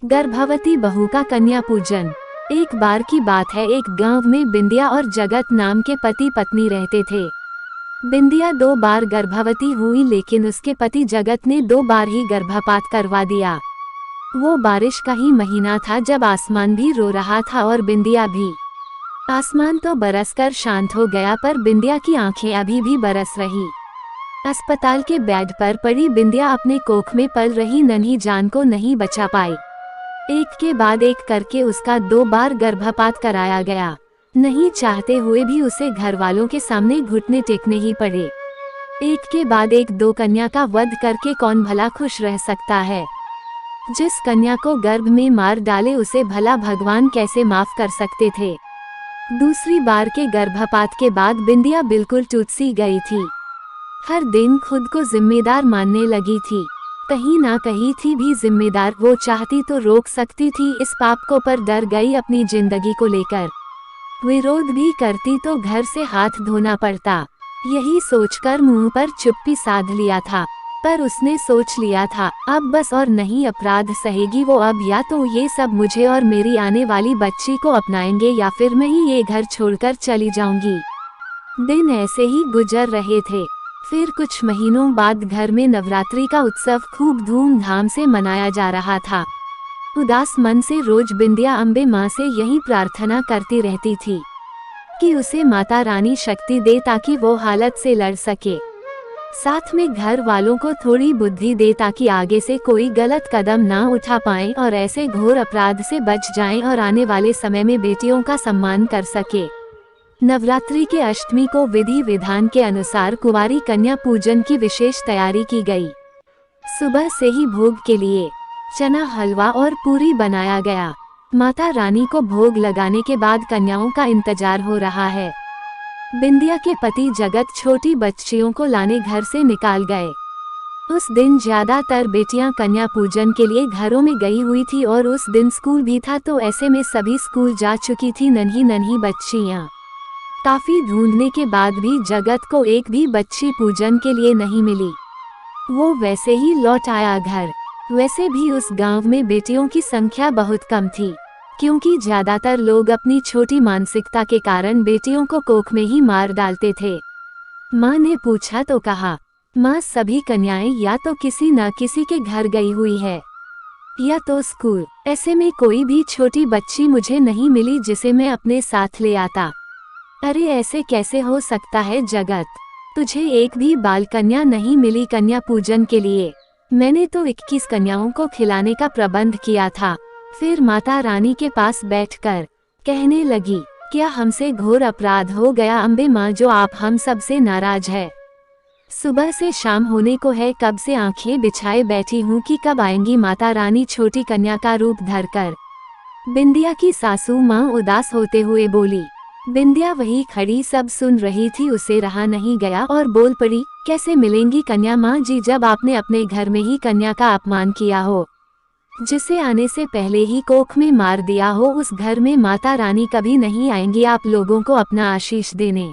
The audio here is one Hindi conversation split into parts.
गर्भवती बहू का कन्या पूजन। एक बार की बात है, एक गांव में बिंदिया और जगत नाम के पति पत्नी रहते थे। बिंदिया 2 बार गर्भवती हुई, लेकिन उसके पति जगत ने 2 बार ही गर्भपात करवा दिया। वो बारिश का ही महीना था जब आसमान भी रो रहा था और बिंदिया भी। आसमान तो बरसकर शांत हो गया, पर बिंदिया की आंखें अभी भी बरस रही। अस्पताल के बेड पर पड़ी बिंदिया अपने कोख में पल रही नन्ही जान को नहीं बचा पाई। एक के बाद एक करके उसका 2 बार गर्भपात कराया गया। नहीं चाहते हुए भी उसे घर वालों के सामने घुटने टेकने ही पड़े। एक के बाद एक 2 कन्या का वध करके कौन भला खुश रह सकता है। जिस कन्या को गर्भ में मार डाले उसे भला भगवान कैसे माफ कर सकते थे। दूसरी बार के गर्भपात के बाद बिंदिया बिल्कुल टूट सी गई थी। हर दिन खुद को जिम्मेदार मानने लगी थी। कहीं ना कहीं थी भी जिम्मेदार। वो चाहती तो रोक सकती थी इस पाप को, पर डर गई अपनी जिंदगी को लेकर। विरोध भी करती तो घर से हाथ धोना पड़ता। यही सोचकर मुंह पर चुप्पी साध लिया था। पर उसने सोच लिया था, अब बस और नहीं अपराध सहेगी वो अब। या तो ये सब मुझे और मेरी आने वाली बच्ची को अपनाएंगे, या फिर मैं ही ये घर छोड़कर चली जाऊंगी। दिन ऐसे ही गुजर रहे थे। फिर कुछ महीनों बाद घर में नवरात्रि का उत्सव खूब धूमधाम से मनाया जा रहा था। उदास मन से रोज बिंदिया अम्बे माँ से यही प्रार्थना करती रहती थी कि उसे माता रानी शक्ति दे ताकि वो हालत से लड़ सके। साथ में घर वालों को थोड़ी बुद्धि दे ताकि आगे से कोई गलत कदम ना उठा पाएं और ऐसे घोर अपराध से बच जाएं और आने वाले समय में बेटियों का सम्मान कर सके। नवरात्रि के अष्टमी को विधि विधान के अनुसार कुंवारी कन्या पूजन की विशेष तैयारी की गई। सुबह से ही भोग के लिए चना हलवा और पूरी बनाया गया। माता रानी को भोग लगाने के बाद कन्याओं का इंतजार हो रहा है। बिंदिया के पति जगत छोटी बच्चियों को लाने घर से निकाल गए। उस दिन ज्यादातर बेटियां कन्या पूजन के लिए घरों में गई हुई थी और उस दिन स्कूल भी था, तो ऐसे में सभी स्कूल जा चुकी थी नन्ही नन्ही बच्चियां। काफी ढूंढने के बाद भी जगत को एक भी बच्ची पूजन के लिए नहीं मिली। वो वैसे ही लौट आया घर। वैसे भी उस गांव में बेटियों की संख्या बहुत कम थी, क्योंकि ज्यादातर लोग अपनी छोटी मानसिकता के कारण बेटियों को कोख में ही मार डालते थे। माँ ने पूछा तो कहा, माँ सभी कन्याएं या तो किसी न किसी के घर गई हुई है या तो स्कूल। ऐसे में कोई भी छोटी बच्ची मुझे नहीं मिली जिसे मैं अपने साथ ले आता। अरे ऐसे कैसे हो सकता है जगत, तुझे एक भी बाल कन्या नहीं मिली कन्या पूजन के लिए। मैंने तो 21 कन्याओं को खिलाने का प्रबंध किया था। फिर माता रानी के पास बैठकर कहने लगी, क्या हमसे घोर अपराध हो गया अम्बे माँ, जो आप हम सब से नाराज है। सुबह से शाम होने को है, कब से आंखें बिछाए बैठी हूँ कि कब आएंगी माता रानी छोटी कन्या का रूप धरकर। बिंदिया की सासू माँ उदास होते हुए बोली। बिंदिया वही खड़ी सब सुन रही थी। उसे रहा नहीं गया और बोल पड़ी, कैसे मिलेंगी कन्या माँ जी, जब आपने अपने घर में ही कन्या का अपमान किया हो, जिसे आने से पहले ही कोख में मार दिया हो। उस घर में माता रानी कभी नहीं आएंगी आप लोगों को अपना आशीष देने।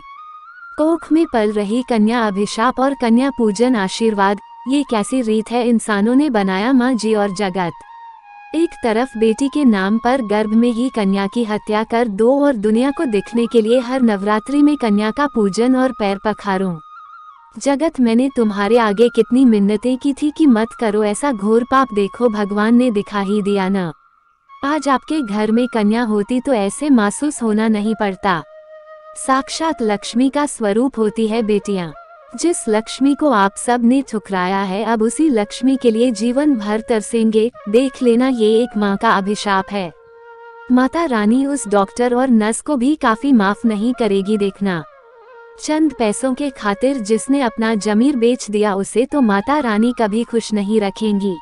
कोख में पल रही कन्या अभिशाप और कन्या पूजन आशीर्वाद, ये कैसी रीत है इंसानों ने बनाया माँ जी और जगत। एक तरफ बेटी के नाम पर गर्भ में ही कन्या की हत्या कर दो और दुनिया को दिखने के लिए हर नवरात्रि में कन्या का पूजन और पैर पखारूं। जगत, मैंने तुम्हारे आगे कितनी मिन्नतें की थी कि मत करो ऐसा घोर पाप, देखो भगवान ने दिखा ही दिया न। आज आपके घर में कन्या होती तो ऐसे महसूस होना नहीं पड़ता। साक्षात लक्ष्मी का स्वरूप होती है बेटियां। जिस लक्ष्मी को आप सब ने ठुकराया है, अब उसी लक्ष्मी के लिए जीवन भर तरसेंगे। देख लेना, ये एक माँ का अभिशाप है। माता रानी उस डॉक्टर और नर्स को भी काफी माफ नहीं करेगी देखना। चंद पैसों के खातिर जिसने अपना जमीर बेच दिया उसे तो माता रानी कभी खुश नहीं रखेंगी।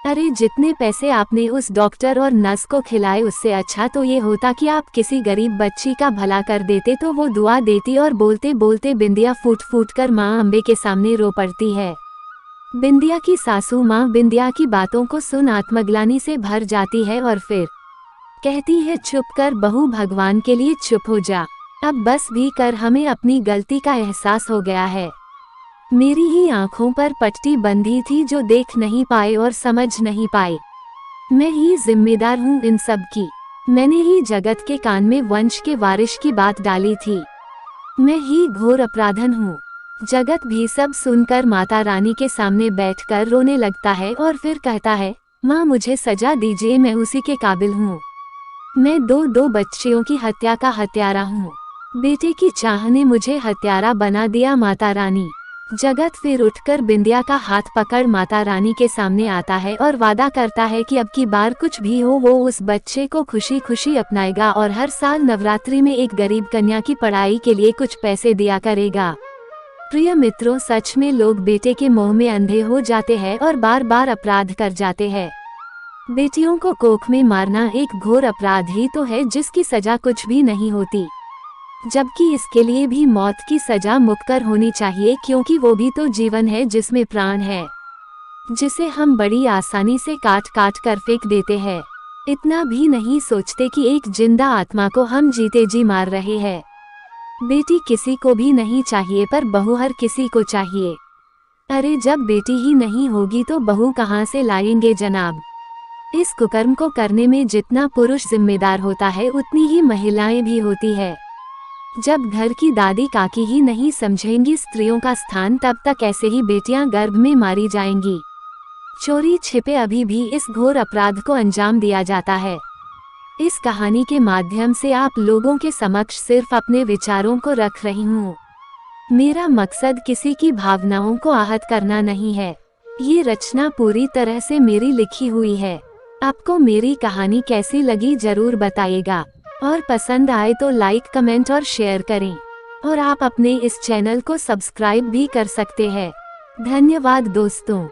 अरे जितने पैसे आपने उस डॉक्टर और नर्स को खिलाए, उससे अच्छा तो ये होता कि आप किसी गरीब बच्ची का भला कर देते, तो वो दुआ देती। और बोलते बोलते बिंदिया फूट फूट कर माँ अम्बे के सामने रो पड़ती है। बिंदिया की सासू माँ बिंदिया की बातों को सुन आत्मग्लानि से भर जाती है और फिर कहती है, चुप कर बहू, भगवान के लिए चुप हो जा। अब बस भी कर, हमें अपनी गलती का एहसास हो गया है। मेरी ही आंखों पर पट्टी बंधी थी जो देख नहीं पाए और समझ नहीं पाए। मैं ही जिम्मेदार हूँ इन सब की। मैंने ही जगत के कान में वंश के वारिश की बात डाली थी। मैं ही घोर अपराधन हूँ। जगत भी सब सुनकर माता रानी के सामने बैठकर रोने लगता है और फिर कहता है, माँ मुझे सजा दीजिए, मैं उसी के काबिल हूँ। मैं दो बच्चियों की हत्या का हत्यारा हूँ। बेटे की चाह ने मुझे हत्यारा बना दिया माता रानी। जगत फिर उठकर बिंदिया का हाथ पकड़ माता रानी के सामने आता है और वादा करता है कि अब की बार कुछ भी हो वो उस बच्चे को खुशी खुशी अपनाएगा और हर साल नवरात्रि में एक गरीब कन्या की पढ़ाई के लिए कुछ पैसे दिया करेगा। प्रिय मित्रों, सच में लोग बेटे के मोह में अंधे हो जाते हैं और बार बार अपराध कर जाते हैं। बेटियों को कोख में मारना एक घोर अपराध ही तो है जिसकी सजा कुछ भी नहीं होती, जबकि इसके लिए भी मौत की सजा मुकर्रर होनी चाहिए, क्योंकि वो भी तो जीवन है जिसमें प्राण है, जिसे हम बड़ी आसानी से काट काट कर फेंक देते हैं। इतना भी नहीं सोचते कि एक जिंदा आत्मा को हम जीते जी मार रहे हैं। बेटी किसी को भी नहीं चाहिए पर बहू हर किसी को चाहिए। अरे जब बेटी ही नहीं होगी तो बहू कहाँ से लाएंगे जनाब। इस कुकर्म को करने में जितना पुरुष जिम्मेदार होता है उतनी ही महिलाएं भी होती है। जब घर की दादी काकी ही नहीं समझेंगी स्त्रियों का स्थान, तब तक ऐसे ही बेटियां गर्भ में मारी जाएंगी। चोरी छिपे अभी भी इस घोर अपराध को अंजाम दिया जाता है। इस कहानी के माध्यम से आप लोगों के समक्ष सिर्फ अपने विचारों को रख रही हूँ। मेरा मकसद किसी की भावनाओं को आहत करना नहीं है। ये रचना पूरी तरह से मेरी लिखी हुई है। आपको मेरी कहानी कैसी लगी जरूर बताइएगा, और पसंद आए तो लाइक, कमेंट और शेयर करें। और आप अपने इस चैनल को सब्सक्राइब भी कर सकते हैं। धन्यवाद दोस्तों।